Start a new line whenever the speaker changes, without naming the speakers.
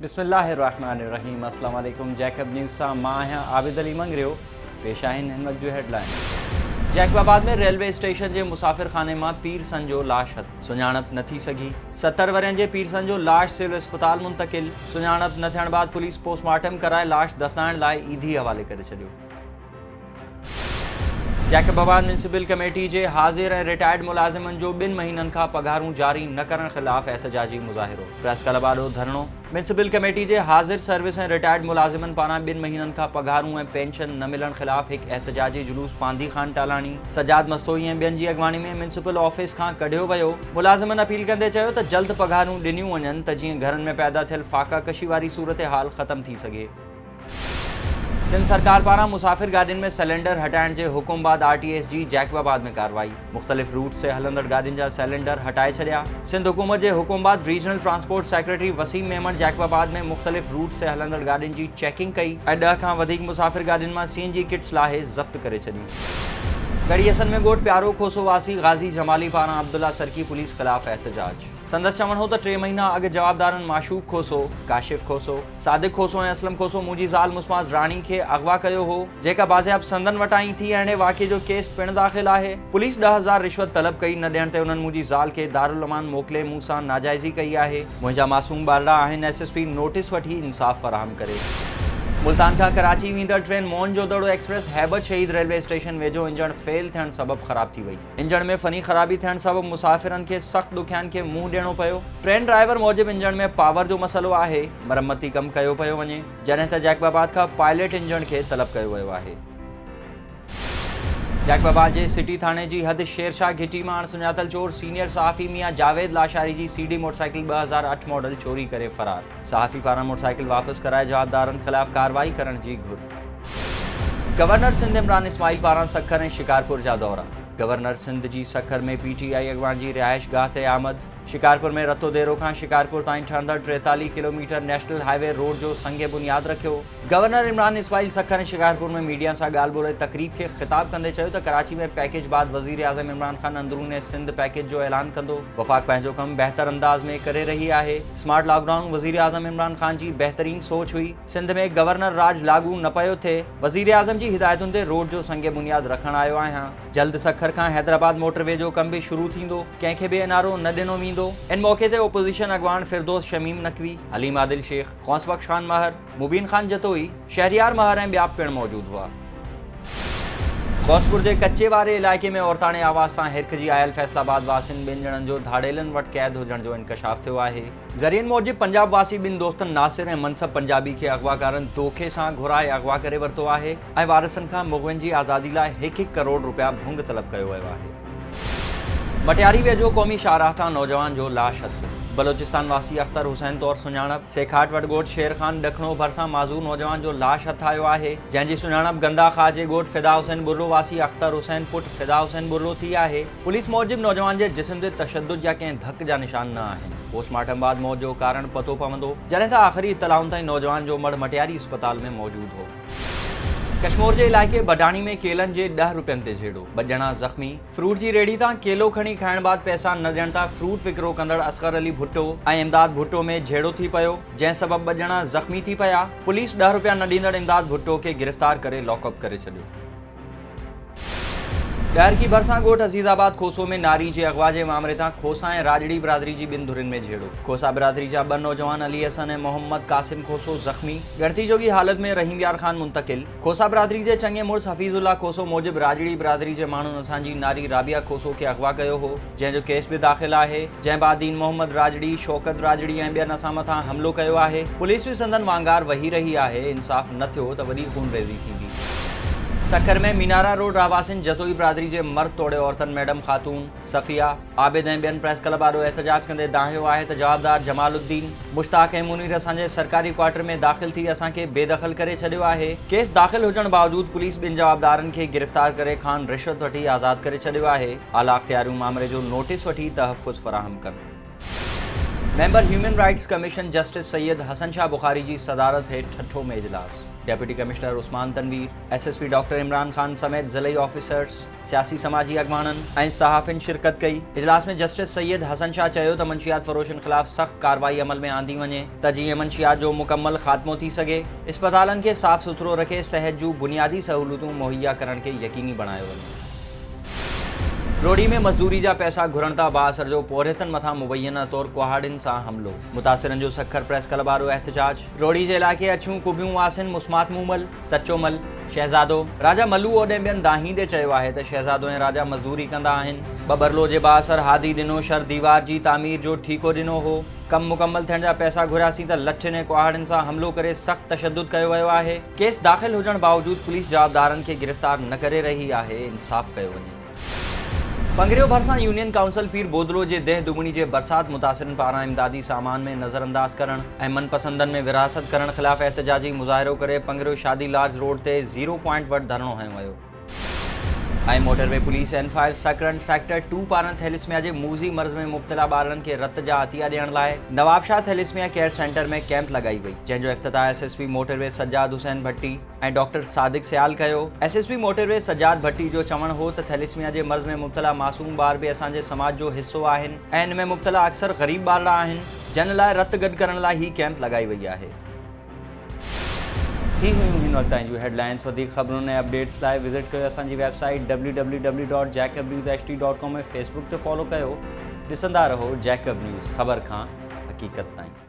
बिस्मिल्लाहिर्रहमानिर्रहीम। अस्सलाम वालेकुम। जैकब न्यूज़ सां मां आहियां आबिद अली मंगरियो। पेश आहिनि हिन वक़्त जूं हेडलाइन। जैकबाबाद में रेलवे स्टेशन जे मुसाफ़िर खाने मां पीरसन जो लाश हथ, सुञाणप न थी सघी। 70 वरियनि जे पीरसन जो लाश सिविल अस्पताल मुंतकिल। सुञाणप न थियण बाद पुलिस पोस्टमार्टम कराए लाश दफ़नाइण लाइ ईदी हवाले करे छॾियो। जैकबाबाद म्यूनिसिपल कमेटी जे हाज़िर ऐं रिटायर्ड मुलाज़िमनि जो 2 महीननि खां पघारूं जारी न करण ख़िलाफ़ एहतजाजी मुज़ाहिरो। प्रेस क्लब आॾो धरणो। म्यूनिसिपल कमेटी जे हाज़िर सर्विस ऐं रिटायर्ड मुलाज़िमनि पारां 2 महीननि खां पघारूं ऐं पेंशन न मिलण ख़िलाफ़ हिकु एहतजाजी जुलूस पांदी खान टालाणी, सजाद मस्तोई ऐं ॿियनि जी अॻवानी में म्यूनिसिपल ऑफिस खां कढियो वियो। मुलाज़िमनि अपील कंदे चयो त जल्द पघारूं ॾिनियूं वञनि त जीअं घरनि में पैदा थियल फाका कशी वारी सूरत हाल ख़त्म थी सघे। सिंध सरकार पारां मुसाफ़िर गाॾियुनि में सिलेंडर हटाइण जे हुकुम बाद RTS जी जैकबाबाद में कार्रवाई। मुख़्तलिफ़ रूट से हलंदड़ गाॾियुनि जा सिलेंडर हटाए छॾिया। सिंध हुकूमत जे हुकुम बाद regional transport secretary Wasim Memon Jacobabad में मुख़्तलिफ़ रूट से हलंदड़ गाॾियुनि जी चेकिंग कई ऐं 10 खां वधीक मुसाफ़िर गाॾियुनि मां CNG किट्स लाहे ज़ब्त करे छॾियूं। गढ़ियसन में ॻोठ प्यारो खोसो वासी गाज़ी जमाली पारां अब्दुल्ला सरकी पुलिस ख़िलाफ़ एहतजाज। संदसि चवण हो त 3 महीना अॻु जवाबदारनि माशूक खोसो, काशिफ खोसो, सादिक खोसो ऐं असलम खोसो मुंहिंजी ज़ाल मुस्माज़ राणी खे अगवा कयो हो, जेका बाज़ियाब संदन वटां ई थी। अहिड़े वाक़े जो केस पिणु दाख़िल आहे। पुलिस 10,000 रिश्वत तलब कई, न ॾियण ते उन्हनि मुंहिंजी ज़ाल खे दारुल अमान मोकिले मूं सां नाजाइज़ी कई आहे। मुंहिंजा मासूम ॿारड़ा आहिनि। SSP नोटिस वठी इंसाफ़ फ़राहम करे। मुल्तान खां कराची वेंदड़ ट्रेन मोहनजोदड़ो एक्सप्रेस हैबत शहीद रेलवे स्टेशन वेझो इंजण फेल थियण सबबि ख़राब थी वई। इंजण में फ़नी ख़राबी थियण सबबि मुसाफ़िरनि खे सख़्तु ॾुखियानि खे मुंहुं ॾियणो पियो। ट्रेन ड्राइवर मूजिबि इंजण में पावर जो मसइलो आहे, मरम्मती कमु कयो पियो वञे, जॾहिं त जैकबाबाद खां पायलट इंजण खे तलब कयो वियो आहे। जैकबाबाद जे सिटी थाणे जी हद शेरशाह घिटी मां अणसुञातल चोर सीनियर सहाफ़ी मियां जावेद लाशारी जी CD मोटरसाइकिल 2008 मॉडल चोरी करे फ़रार। सहाफ़ी पारां मोटरसाइकिल वापसि कराए जवाबदारनि ख़िलाफ़ कार्रवाई करण जी घुर। गवर्नर सिंध इमरान इस्माइल पारां सखर ऐं शिकारपुर जा दौरा। गवर्नर सिंध जी सखर में PTI अॻवान जी रिहाइश गाह ते आमद। शिकारपुर में रतो देरो खां शिकारपुर ताईं ठहंदड़ 43 किलोमीटर नेशनल हाईवे रोड जो संग बुनियाद रखियो। गवर्नर इमरान इस्माइल सखर ऐं शिकारपुर में मीडिया सां ॻाल्हि ॿोले तक़रीब खे ख़िताब कंदे चयो त कराची में पैकेज बाद वज़ीर आज़म इमरान ख़ान अंदरून सिंध पैकेज जो ऐलान कंदो। वफ़ाक़ पंहिंजो कमु बहितर अंदाज़ में करे रही आहे। स्मार्ट लॉकडाउन वज़ीर आज़म इमरान ख़ान जी बहितरीन सोच हुई। सिंध में गवर्नर राज लागू न पियो थिए। वज़ीर आज़म जी हिदायतुनि ते रोड जो संग बुनियाद रखण आयो आहियां। जल्द सखर खां हैदराबाद मोटरवे जो कमु बि शुरू थींदो। कंहिंखे बि एनआरओ न ॾिनो वेंदो। इन मौक़े ते ओपोज़िशन अॻवान फिरदौस शमीम नकवी, हलीम आदिल शेख, गौस बख्श खान महर, मुबीन खान जतोई, शहरियार महर ऐं ॿिया पिणु मौजूद हुआ। गौसपुर जे कच्चे वारे इलाइक़े में औरताणे आवाज़ तां हिरखजी आयल फैसलाबाद वासियुनि 2 ॼणनि जो धाड़ेलनि वटि क़ैद हुजण जो इंकशाफ थियो आहे। ज़रियनि मूजिबि पंजाब वासी 2 दोस्तनि नासिर ऐं मनसब पंजाबी खे अगवाकारनि धोखे सां घुराए अगवा करे वरितो आहे ऐं वारिसनि खां मुग़वियुनि जी आज़ादी लाइ 1-1 करोड़ रुपया भुंग तलब कयो वियो आहे। मटियारी वेझो क़ौमी शाहराह तां नौजवान जो लाश हथ। बलोचिस्तान वासी अख्तर हुसैन तौर सुञाणप। सेखाट वटि ॻोठ शेर खान ॾखणो भरिसां माज़ूर नौजवान जो लाश हथ आयो आहे, जंहिंजी सुञाणप गंदा खां जे ॻोठ फिदा हुसैन बुर्रो वासी अख्तर हुसैन पुट फिदा हुसैन बुर्रो थी आहे। पुलिस मूजिबि नौजवान जे जिस्म ते तशद्दुद या कंहिं धक जा निशान न आहिनि। पोस्टमार्टम बाद मौत जो कारण पतो पवंदो, जॾहिं त आख़िरी इतलाउनि ताईं नौजवान जो मड़ मटियारी अस्पताल में मौजूद हो। कश्मीर जे इलाइक़े बडाणी में केलनि जे 10 रुपयनि ते झेड़ो, 2 ॼणा ज़ख़्मी। फ्रूट जी रेड़ी तां केलो खणी खाइण बाद पैसा न ॾियण तां फ्रूट विकिरो कंदड़ असगर अली भुट्टो ऐं इमदाद भुट्टो में झेड़ो थी पियो, जंहिं सबबि 2 ॼणा ज़ख़्मी थी पिया। पुलिस 10 रुपया न ॾींदड़ इमदाद भुट्टो खे गिरफ़्तार करे लॉकअप करे छॾियो। ॻाइर की भरिसां ॻोठ अज़ीज़ाबाद खोसो में नारी जे अगवा जे मामले तां खोसा ऐं राजड़ी बिरादरी जी 2 धुरियुनि में झेड़ो। खोसा बिरादरी जा 2 नौजवान अली हसन ऐं मोहम्मद कासिम खोसो ज़ख़्मी, ॻणती जोगी हालत में रहीम यार ख़ान मुंतकिल। खोसा बिरादरी जे चङे मुड़ुस हफ़ीज़ुल्लाह खोसो मूजिबि राजड़ी बिरादरी जे माण्हुनि असांजी नारी राबिया खोसो खे अगवा कयो हो, जंहिंजो केस बि दाख़िल आहे। जंहिं बादीन मोहम्मद राजड़ी, शौकत राजड़ी ऐं ॿियनि असां मथां हमिलो कयो आहे। पुलिस बि संदन वांगार वही रही आहे। इंसाफ़ न थियो त वॾी खूनरेज़ी थींदी। सखर में मीनारा रोड रहवासिन जतोई बिरादरी जे मर्द तोड़े औरतन मैडम खातून, सफ़िया, आबिद ऐं ॿियनि प्रेस क्लब आॾो एहतजाज कंदे दाहियो आहे त जवाबदार जमालुद्दीन, मुश्ताक ऐं मुनीर असांजे सरकारी क्वार्टर में दाख़िल थी असांखे बेदख़ल करे छॾियो आहे। केस दाख़िल हुजण बावजूद पुलिस 2 जवाबदारनि खे गिरफ़्तार करे खान रिश्वत वठी आज़ाद करे छॾियो आहे। आला अख़्तियारियूं मामले जो नोटिस वठी तहफ़ुज़ फ़राहम कनि। Member human rights commission justice Syed Hasan Shah Bukhari जी सदारत है ठठो में इजलास। Deputy commissioner Usman Tanveer, SSP doctor Imran Khan समेत ज़िले ऑफिसर्स, सियासी समाजी अगवानन ऐं सहाफ़िन शिरकत कई। इजलास में जस्टिस सैयद हसन शाह चयो त मंशियात फरोशन खिलाफ सख्त कार्रवाई अमल में आंदी वञे त जीअं मंशियात जो मुकम्मल ख़ात्मो थी सघे। इस्पतालन के साफ़ सुथरो रखे सिहत जूं बुनियादी सहूलतूं मुहैया करण के यकीनी बणायो वञे। रोड़ी में मजदूरी जा पैसा घुरंदा बाअसर जो पोरियतन मथा मुबैना तौर कुहाड़िन सां हमलो। मुतासिरन जो सखर प्रेस क्लब वारो एहतजाज। रोड़ी जे इलाइक़े अछूं कुबियूं वासिन मुस्मात मूमल, सच्चो मल, शहजादो, राजा मल्लू ओॾे ॿियनि दाहींदे चयो आहे त शहजादो ऐं राजा मज़दूरी कंदा आहिनि। बबरलो जे बाअसर हादी ॾिनो शर दीवार जी तामीर जो ठीको ॾिनो हो। कम मुकम्मल थियण जा पैसा घुरियासीं त लठिन ऐं कुहाड़िन सां हमलो करे सख़्त तशद्दुद कयो वियो आहे। केस दाख़िल हुजण बावजूद पुलिस जवाबदारनि खे गिरफ़्तार न करे रही आहे। इंसाफ़ कयो वञे। पंगरियो भरिसां यूनियन काउंसिल पीर बोदलो जे देह दुगणी जे बरसात मुतासिरन पारां इमदादी सामान में नज़रअंदाज करण ऐं मनपसंदन में विरासत करण ख़िलाफ़ एहतजाजी मुज़ाहिरो करे पंगरियो शादी लॉज रोड ते 0 पॉइंट वटि धरणो हयो वियो। ऐं मोटरवे पुलिस N5 सकरन सेक्टर 2 पारां थैलिस्मिया जे मूज़ी मर्ज़ में मुब्तला ॿारनि खे रत जा अतिया ॾियण लाइ नवाबशाह थैलिस्मिया केयर सेंटर में कैंप लॻाई वई, जंहिंजो इफ़्तिताह SSP मोटरवे सज्जाद हुसैन भट्टी ऐं डॉक्टर सादिक सियाल कयो। SSP मोटरवे सज्जाद भट्टी जो चवणु हो त थैलिस्मिया जे मर्ज़ में मुब्तला मासूम ॿार बि असांजे समाज जो हिसो आहिनि ऐं इन में मुब्तला अक्सर ग़रीब ॿार आहिनि, जिन लाइ रत गॾु करण लाइ ही कैंप लॻाई वई आहे। ही हुयूं हिन वक़्त ताईं जूं हेडलाइंस। वधीक ख़बरुनि ऐं अपडेट्स लाइ विज़िट कयो असांजी वेबसाइट www.jacobnews.com ऐं फेसबुक ते फॉलो कयो। ॾिसंदा रहो जैकब न्यूज़, ख़बर खां हक़ीक़त ताईं।